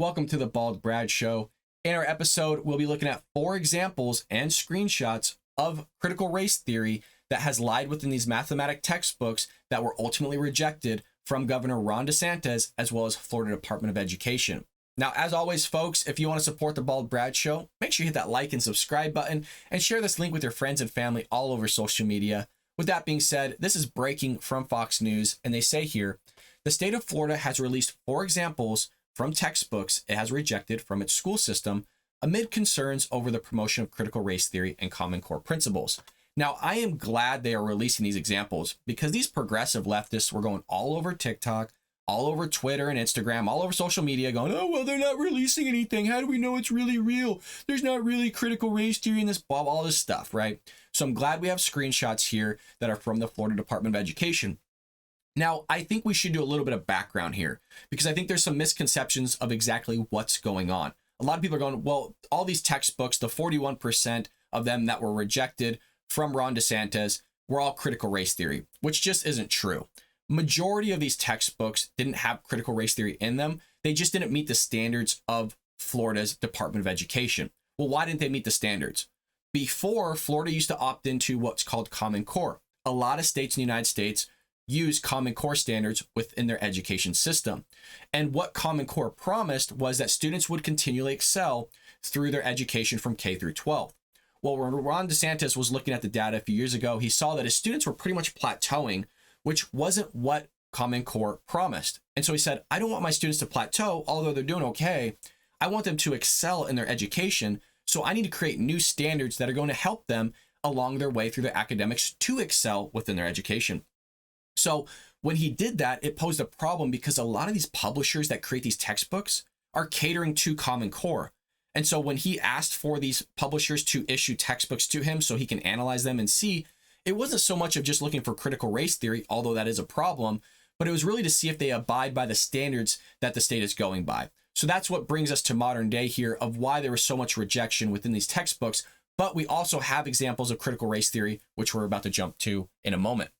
Welcome to the Bald Brad Show. In our episode, we'll be looking at 4 examples and screenshots of critical race theory that has lied within these mathematic textbooks that were ultimately rejected from Governor Ron DeSantis as well as Florida Department of Education. Now, as always, folks, if you want to support the Bald Brad Show, make sure you hit that like and subscribe button and share this link with your friends and family all over social media. With that being said, this is breaking from Fox News, and they say here, the state of Florida has released 4 examples from textbooks it has rejected from its school system amid concerns over the promotion of critical race theory and Common Core principles. Now, I am glad they are releasing these examples because these progressive leftists were going all over TikTok, all over Twitter and Instagram, all over social media going, oh, well, they're not releasing anything. How do we know it's really real? There's not really critical race theory in this, blah, all this stuff, right? So I'm glad we have screenshots here that are from the Florida Department of Education. Now, I think we should do a little bit of background here because I think there's some misconceptions of exactly what's going on. A lot of people are going, well, all these textbooks, the 41% of them that were rejected from Ron DeSantis were all critical race theory, which just isn't true. Majority of these textbooks didn't have critical race theory in them. They just didn't meet the standards of Florida's Department of Education. Well, why didn't they meet the standards? Before, Florida used to opt into what's called Common Core. A lot of states in the United States use Common Core standards within their education system. And what Common Core promised was that students would continually excel through their education from K through 12. Well, when Ron DeSantis was looking at the data a few years ago, he saw that his students were pretty much plateauing, which wasn't what Common Core promised. And so he said, I don't want my students to plateau, although they're doing okay. I want them to excel in their education. So I need to create new standards that are going to help them along their way through their academics to excel within their education. So when he did that, it posed a problem because a lot of these publishers that create these textbooks are catering to Common Core. And so when he asked for these publishers to issue textbooks to him so he can analyze them and see, it wasn't so much of just looking for critical race theory, although that is a problem, but it was really to see if they abide by the standards that the state is going by. So that's what brings us to modern day here of why there was so much rejection within these textbooks. But we also have examples of critical race theory, which we're about to jump to in a moment.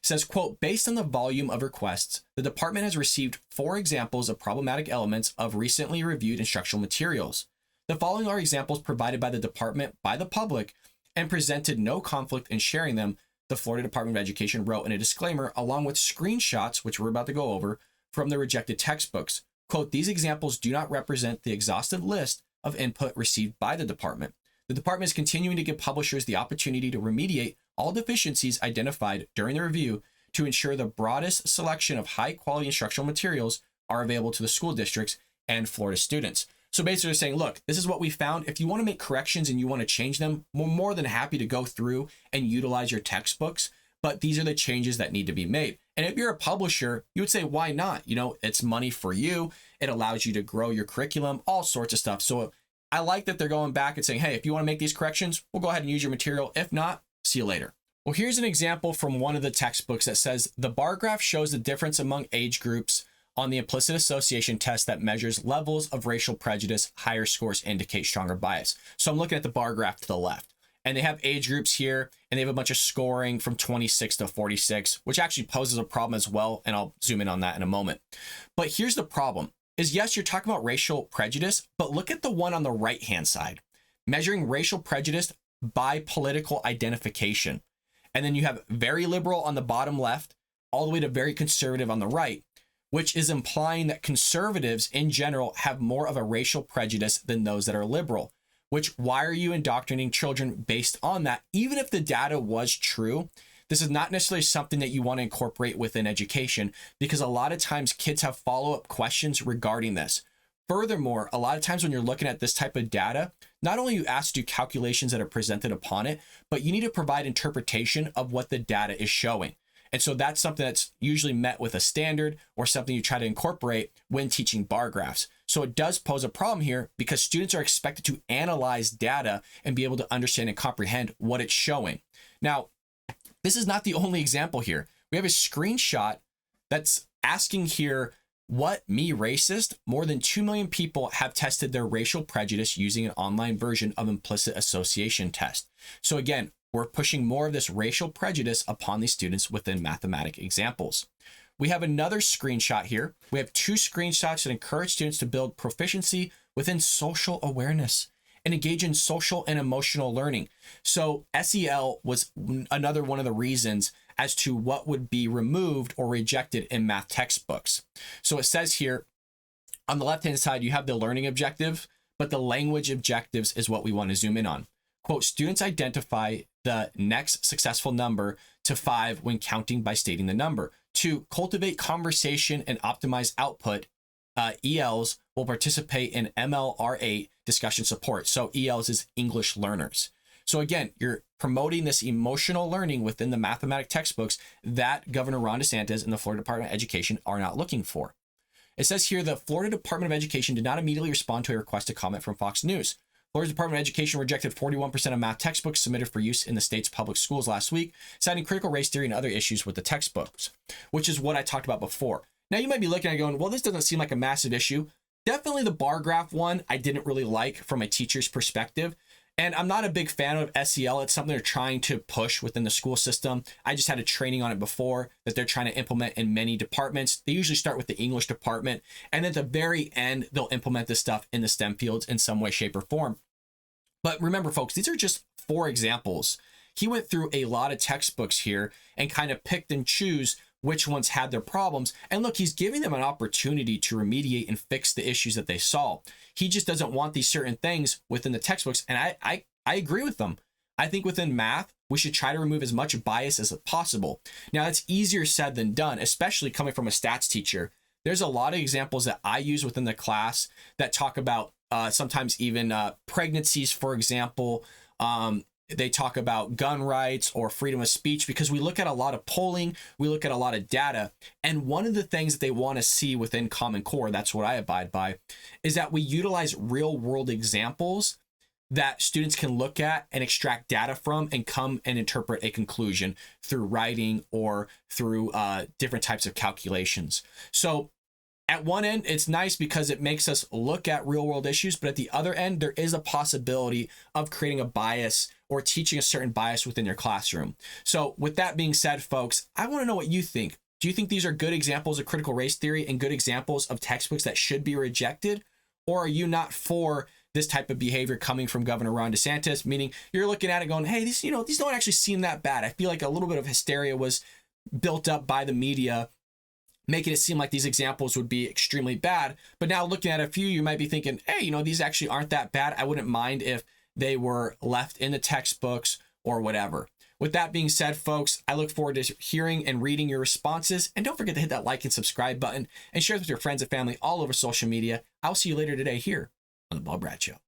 It says, quote, based on the volume of requests, the department has received 4 examples of problematic elements of recently reviewed instructional materials. The following are examples provided by the department by the public and presented no conflict in sharing them, the Florida Department of Education wrote in a disclaimer, along with screenshots, which we're about to go over, from the rejected textbooks. Quote, these examples do not represent the exhaustive list of input received by the department. The department is continuing to give publishers the opportunity to remediate all deficiencies identified during the review to ensure the broadest selection of high-quality instructional materials are available to the school districts and Florida students. So basically they're saying, look, this is what we found. If you want to make corrections and you want to change them, we're more than happy to go through and utilize your textbooks, but these are the changes that need to be made. And if you're a publisher, you would say, why not? You know, it's money for you. It allows you to grow your curriculum, all sorts of stuff. So I like that they're going back and saying, hey, if you want to make these corrections, we'll go ahead and use your material. If not, see you later. Well, here's an example from one of the textbooks that says the bar graph shows the difference among age groups on the Implicit Association Test that measures levels of racial prejudice. Higher scores indicate stronger bias. So I'm looking at the bar graph to the left, and they have age groups here, and they have a bunch of scoring from 26 to 46, which actually poses a problem as well, and I'll zoom in on that in a moment. But here's the problem, is yes, you're talking about racial prejudice, but look at the one on the right-hand side, measuring racial prejudice by political identification. And then you have very liberal on the bottom left, all the way to very conservative on the right, which is implying that conservatives in general have more of a racial prejudice than those that are liberal, which why are you indoctrinating children based on that? Even if the data was true, this is not necessarily something that you want to incorporate within education because a lot of times kids have follow-up questions regarding this. Furthermore, a lot of times when you're looking at this type of data, not only are you asked to do calculations that are presented upon it, but you need to provide interpretation of what the data is showing. And so that's something that's usually met with a standard or something you try to incorporate when teaching bar graphs. So it does pose a problem here because students are expected to analyze data and be able to understand and comprehend what it's showing. Now, this is not the only example here. We have a screenshot that's asking here, what, me racist? More than 2 million people have tested their racial prejudice using an online version of Implicit Association Test. So again, we're pushing more of this racial prejudice upon these students within mathematic examples. We have another screenshot here. We have 2 screenshots that encourage students to build proficiency within social awareness and engage in social and emotional learning. So SEL was another one of the reasons as to what would be removed or rejected in math textbooks. So it says here on the left-hand side, you have the learning objective, but the language objectives is what we want to zoom in on. Quote, students identify the next successful number to 5 when counting by stating the number. 2, cultivate conversation and optimize output. ELs will participate in MLR8 discussion support. So ELs is English learners. So again, you're promoting this emotional learning within the mathematics textbooks that Governor Ron DeSantis and the Florida Department of Education are not looking for. It says here, the Florida Department of Education did not immediately respond to a request to comment from Fox News. Florida's Department of Education rejected 41% of math textbooks submitted for use in the state's public schools last week, citing critical race theory and other issues with the textbooks, which is what I talked about before. Now, you might be looking at it going, well, this doesn't seem like a massive issue. Definitely the bar graph one I didn't really like from a teacher's perspective. And I'm not a big fan of SEL. It's something they're trying to push within the school system. I just had a training on it before that they're trying to implement in many departments. They usually start with the English department, and at the very end, they'll implement this stuff in the STEM fields in some way, shape, or form. But remember, folks, these are just 4 examples. He went through a lot of textbooks here and kind of picked and choose which ones had their problems. And look, he's giving them an opportunity to remediate and fix the issues that they saw. He just doesn't want these certain things within the textbooks. And I agree with them. I think within math, we should try to remove as much bias as possible. Now, that's easier said than done, especially coming from a stats teacher. There's a lot of examples that I use within the class that talk about sometimes even pregnancies, for example. They talk about gun rights or freedom of speech because we look at a lot of polling, we look at a lot of data. And one of the things that they want to see within Common Core, that's what I abide by, is that we utilize real world examples that students can look at and extract data from and come and interpret a conclusion through writing or through different types of calculations. So at one end, it's nice because it makes us look at real world issues, but at the other end, there is a possibility of creating a bias or teaching a certain bias within your classroom. So with that being said, folks, I want to know what you think. Do you think these are good examples of critical race theory and good examples of textbooks that should be rejected? Or are you not for this type of behavior coming from Governor Ron DeSantis, meaning you're looking at it going, hey, these don't actually seem that bad. I feel like a little bit of hysteria was built up by the media, making it seem like these examples would be extremely bad. But now looking at a few, you might be thinking, hey, these actually aren't that bad. I wouldn't mind if they were left in the textbooks or whatever. With that being said, folks, I look forward to hearing and reading your responses. And don't forget to hit that like and subscribe button and share it with your friends and family all over social media. I'll see you later today here on The Bob Brad Show.